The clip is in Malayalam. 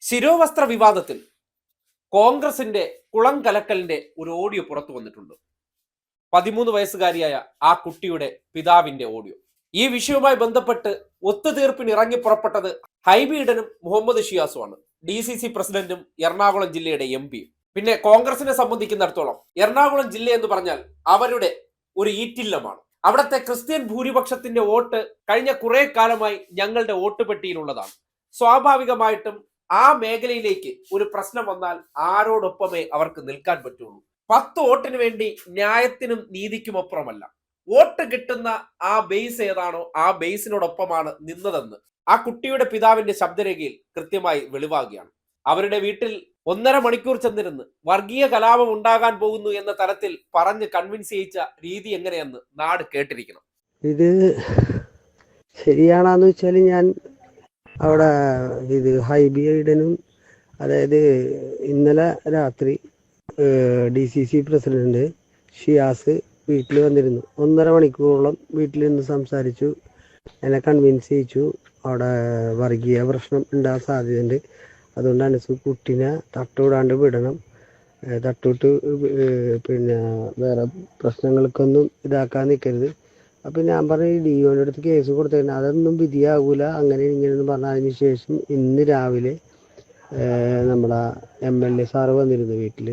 ശിരോവസ്ത്ര വിവാദത്തിൽ കോൺഗ്രസിന്റെ കുളം കലക്കലിന്റെ ഒരു ഓഡിയോ പുറത്തു വന്നിട്ടുണ്ട്. 13 വയസ്സുകാരിയായ ആ കുട്ടിയുടെ പിതാവിന്റെ ഓഡിയോ. ഈ വിഷയവുമായി ബന്ധപ്പെട്ട് ഒത്തുതീർപ്പിന് ഇറങ്ങി പുറപ്പെട്ടത് ഹൈബി ഈഡനും മുഹമ്മദ് ഷിയാസുമാണ്. DCC പ്രസിഡന്റും എറണാകുളം ജില്ലയുടെ MP. പിന്നെ കോൺഗ്രസിനെ സംബന്ധിക്കുന്നിടത്തോളം എറണാകുളം ജില്ല എന്ന് പറഞ്ഞാൽ അവരുടെ ഒരു ഈറ്റില്ലമാണ്. അവിടുത്തെ ക്രിസ്ത്യൻ ഭൂരിപക്ഷത്തിന്റെ വോട്ട് കഴിഞ്ഞ കുറെ കാലമായി ഞങ്ങളുടെ വോട്ട് പെട്ടിയിലുള്ളതാണ്. സ്വാഭാവികമായിട്ടും ആ മേഖലയിലേക്ക് ഒരു പ്രശ്നം വന്നാൽ ആരോടൊപ്പമേ അവർക്ക് നിൽക്കാൻ പറ്റുള്ളൂ. 10 വോട്ടിന് വേണ്ടി ന്യായത്തിനും നീതിക്കും അപ്പുറമല്ല. വോട്ട് കിട്ടുന്ന ആ ബേസ് ഏതാണോ ആ ബേസിനോടൊപ്പമാണ് നിന്നതെന്ന് ആ കുട്ടിയുടെ പിതാവിന്റെ ശബ്ദരേഖയിൽ കൃത്യമായി വെളിവാകുകയാണ്. അവരുടെ വീട്ടിൽ 1.5 മണിക്കൂർ ചെന്നിരുന്ന് വർഗീയ കലാപം ഉണ്ടാകാൻ പോകുന്നു എന്ന തരത്തിൽ പറഞ്ഞ് കൺവിൻസ് ചെയ്യിച്ച രീതി എങ്ങനെയെന്ന് നാട് കേട്ടിരിക്കണം. ഇത് ശരിയാണെന്ന് വെച്ചാൽ ഞാൻ അവിടെ ഹൈബി ഈഡനും അതായത് ഇന്നലെ രാത്രി DCC പ്രസിഡന്റ് ഷിയാസ് വീട്ടിൽ വന്നിരുന്നു. 1.5 മണിക്കൂറോളം വീട്ടിൽ നിന്ന് സംസാരിച്ചു, എന്നെ കൺവിൻസ് ചെയ്യിച്ചു. അവിടെ വർഗീയ പ്രശ്നം ഉണ്ടാകാൻ സാധ്യതയുണ്ട്, അതുകൊണ്ടാണ് കുട്ടീനെ തട്ടുവിടാണ്ട് വിടണം, തട്ടുവിട്ട് പിന്നെ വേറെ പ്രശ്നങ്ങൾക്കൊന്നും ഇതാക്കാൻ നിൽക്കരുത്. അപ്പം ഞാൻ പറഞ്ഞു DOന്റെ അടുത്ത് കേസ് കൊടുത്തേക്കണം, അതൊന്നും വിധിയാകൂല അങ്ങനെ ഇങ്ങനെയെന്ന് പറഞ്ഞ. അതിന് ശേഷം ഇന്ന് രാവിലെ നമ്മളെ MLA സാറ് വന്നിരുന്നു വീട്ടിൽ.